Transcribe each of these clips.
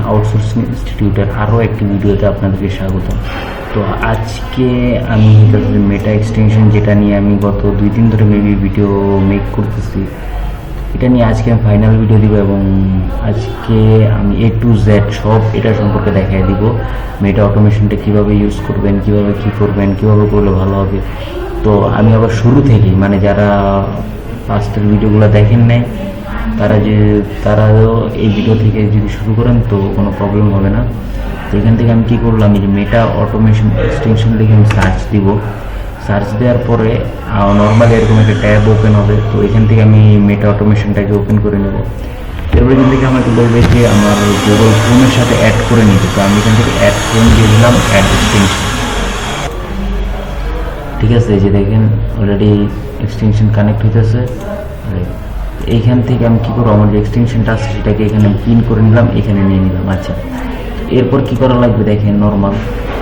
Outsourcing ইনস্টিটিউটের আরও একটি ভিডিওতে আপনাদেরকে স্বাগত। তো আজকে আমি মেটা এক্সটেনশন, যেটা নিয়ে আমি গত 2-3 ধরে মেবি ভিডিও মেক করতেছি, এটা নিয়ে আজকে আমি ফাইনাল ভিডিও দিব এবং আজকে আমি A to Z সব এটা সম্পর্কে দেখাই দিব। মেটা অটোমেশনটা কীভাবে ইউজ করবেন, কীভাবে কী করবেন, কীভাবে করলে ভালো হবে। তো আমি আবার শুরু থেকেই, মানে যারা ফার্স্টের ভিডিওগুলো দেখেন নাই তারাও এই ভিডিও থেকে যদি শুরু করেন তো কোনো প্রবলেম হবে না। তো এখান থেকে আমি কী করলাম, এই যে মেটা অটোমেশন এক্সটেনশন দেখে আমি সার্চ দিব। সার্চ দেওয়ার পরে নর্মালি এরকম একটা ট্যাব ওপেন হবে। তো এখান থেকে আমি মেটা অটোমেশনটাকে ওপেন করে নেব। এরপরে এখান থেকে আমাকে বলবে যে আমার গুগল ক্রোমের সাথে অ্যাড করে নিতে। তো আমি এখান থেকে অ্যাড ক্রোম দিয়ে দিলাম, অ্যাড এক্সটেনশন। ঠিক আছে, এই যে দেখেন অলরেডি এক্সটেনশন কানেক্ট হইতেছে। এইখান থেকে আমি কী করবো, আমার যে এক্সটেনশনটা আছে সেটাকে এখানে পিন করে নিলাম, এখানে নিয়ে নিলাম। আচ্ছা, এরপর কী করা লাগবে দেখেন, নর্মাল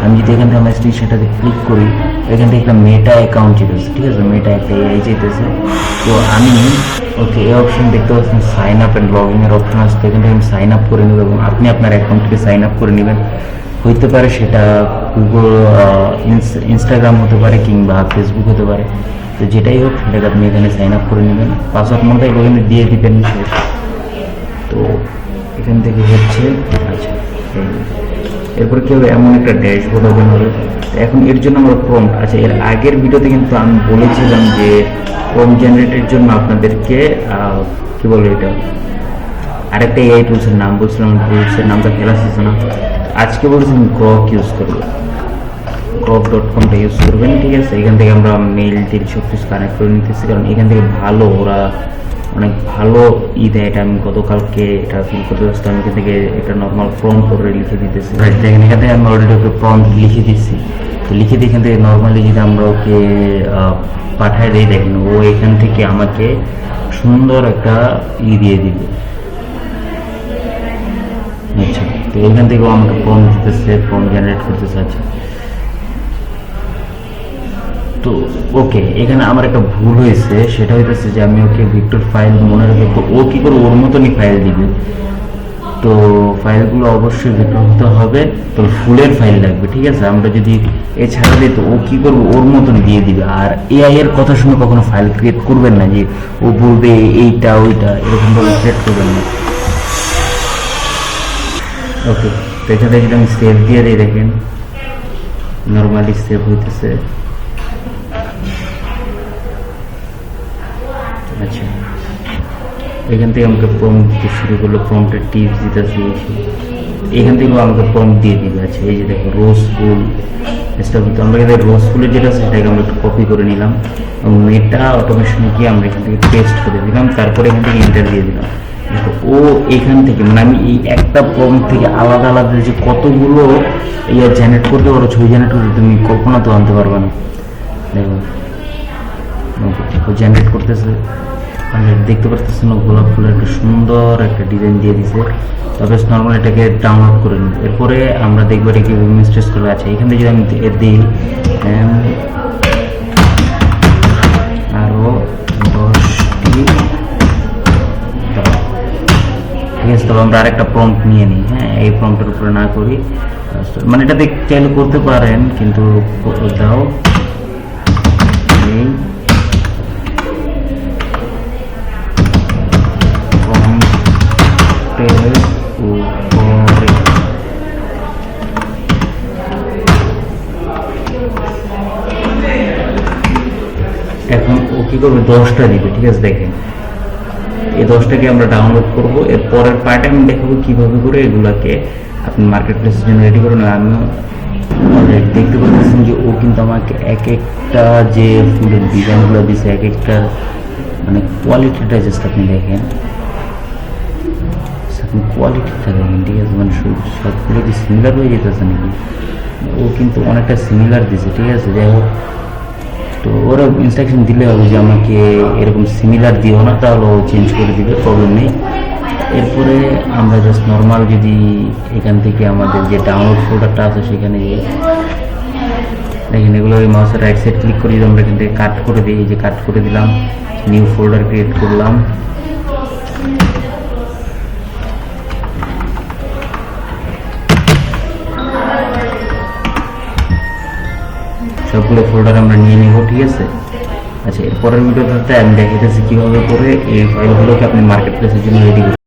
আমি যদি এখান থেকে আমার এক্সটেনশনটাতে ক্লিক করি, এখান থেকে একটা মেটা অ্যাকাউন্ট যেতেছে। ঠিক আছে, মেটা একটা এআই যেতেছে। তো আমি এই অপশন দেখতে পাচ্ছেন, সাইন আপ অ্যান্ড লগ ইনের অপশন আসছে। এখান থেকে আমি সাইন আপ করে নেব এবং আপনি আপনার অ্যাকাউন্টটিকে সাইন আপ করে নেবেন। হইতে পারে সেটা গুগল, ইনস্টাগ্রাম হতে পারে কিংবা ফেসবুক হতে পারে। তো যেটাই হোক সেটাকে আপনি এখানে সাইন আপ করে নেবেন, পাসওয়ার্ড মনে হয় ওখানে দিয়ে দিবেন। তো এখান থেকে হচ্ছে আচ্ছা, এরপর কী হবে, এমন একটা ড্যাশবোর্ড ওপেন হবে। এখন এর জন্য আমরা প্রম্পট, আচ্ছা এর আগের ভিডিওতে কিন্তু আমি বলেছিলাম যে প্রম্পট জেনারেটের জন্য আপনাদেরকে কী বলে এটা, আরেকটা এআই টুলসের নাম বলছিলাম, টুলসের নামটা ফেলা আসছে না। আজকে বলছি গ্রক ইউজ করবো, grok.com ইউজ করবেন। ঠিক আছে, এখান থেকে আমরা মেইল টিল সব কিছু কানেক্ট করে নিতেছি, কারণ এখান থেকে ভালো, ওরা অনেক ভালো দেয়। এটা আমি গতকালকে এটা ফিল করতে পারছি। আমি এখান থেকে একটা নর্মাল প্রম্পট করে লিখে দিতেছি। দেখেন এখান থেকে আমি অলরেডি ওকে প্রম্পট লিখে দিচ্ছি। তো লিখে দিয়ে এখান থেকে নর্মালি যদি আমরা ওকে পাঠায় দিই, দেখেন ও এখান থেকে আমাকে সুন্দর একটা দিয়ে দিবে। আচ্ছা, তো এখান থেকে আমাকে প্রম্পট দিতেছে, প্রম্পট জেনারেট করতেছে। আচ্ছা, তো ওকে, এখানে আমার একটা ভুল হয়েছে, সেটা হইতেছে যে আমি ওকে ভিক্টর ফাইল মনে রাখি। তো ও কী করে ওর মতনই ফাইল দিবে। তো ফাইলগুলো অবশ্যই ভিক্টর হতে হবে, তো ফুলের ফাইল লাগবে। ঠিক আছে, আমরা যদি এছাড়া দিই তো ও কী করবো, ওর মতন দিয়ে দিবে। আর এআই এর কথা শুনে কখনো ফাইল ক্রিয়েট করবেন না, যে ও বলবে এইটা ওইটা, এরকমভাবে ক্রিয়েট করবেন না। ওকে, তো এখানে যদি আমি সেভ দিয়ে দিই, দেখেন নর্মালি সেভ হইতেছে। আচ্ছা, এখান থেকে আমাকে প্রম্পট দিতে শুরু করলো, প্রম্পটের টিপস দিতেছি। এখান থেকেও আমাকে প্রম্পট দিয়ে দিবে। আচ্ছা, এই যে দেখো রোজ ফুল স্টাফ। তো আমরা এখানে রোজ ফুলের যেটা আছে সেটাকে আমরা একটু কপি করে নিলাম এবং মেটা অটোমেশনে গিয়ে আমরা এখান থেকে পেস্ট করে দিলাম। তারপরে এখান থেকে এন্টার দিয়ে দিলাম। ও এখান থেকে, মানে আমি এই একটা প্রম্পট থেকে আলাদা আলাদা যে কতগুলো জেনারেট করতে পারো, ছবি জেনারেট করতে তুমি কল্পনা তো আনতে পারবে না। দেখো জেনারেট করতেছে, দেখতে পাচ্ছেন গোলাপ ফুলের একটা সুন্দর একটা ডিজাইন দিয়ে দিছে। তবে নর্মাল এটাকে ডাউনলোড করে নিই। এরপরে আমরা দেখবো এটা কীভাবে মিস্টেস করবে। আছে এখান থেকে যদি আমি দিই আরও 10টি, ঠিক আছে। তবে আমরা আরেকটা প্রম্পট নিয়ে নিই। হ্যাঁ, এই প্রম্পটের উপরে না করি, মানে এটা চাইলে করতে পারেন, কিন্তু দাও এই এখন ও কি করবে, 10টা দিবে। ঠিক আছে, দেখেন এই 10টাকে আমরা ডাউনলোড করব। এর পরের পার্টে আমি দেখাবো কিভাবে করে এগুলাকে আপনি মার্কেট প্লেসের জন্য রেডি করুন। আমি দেখতে পাচ্ছেন যে ও কিন্তু আমাকে এক একটা যে ফুলের ডিজাইনগুলো দিচ্ছে, এক একটা মানে কোয়ালিটিটা জাস্ট আপনি দেখেন, কোয়ালিটিটা দেখেন। ঠিক আছে, মানে সবগুলো কি সিমিলার হয়ে যেতেছে নাকি, ও কিন্তু অনেকটা সিমিলার দিছে। ঠিক আছে, যাই হোক, তো ওরা ইনস্ট্রাকশন দিলে হবে যে আমাকে এরকম সিমিলার দিও না, তাহলে ও চেঞ্জ করে দিবে, প্রবলেম নেই। এরপরে আমরা জাস্ট নর্মাল যদি এখান থেকে আমাদের যে ডাউনলোড ফোল্ডারটা আছে সেখানে দেখেন এগুলো ওই মাউসের রাইট সাইড ক্লিক করে যদি আমরা এখান থেকে কাট করে দিই, এই যে কাট করে দিলাম, নিউ ফোল্ডার ক্রিয়েট করলাম। সবগুলো ফোল্ডার আমরা নিয়ে নেব, ঠিক আছে। আচ্ছা, এর পরের ভিডিওটাতে আমি দেখাইতেছি কীভাবে করে এই ফাইলগুলোকে আপনি মার্কেট প্লেসের জন্য রেডি করবেন।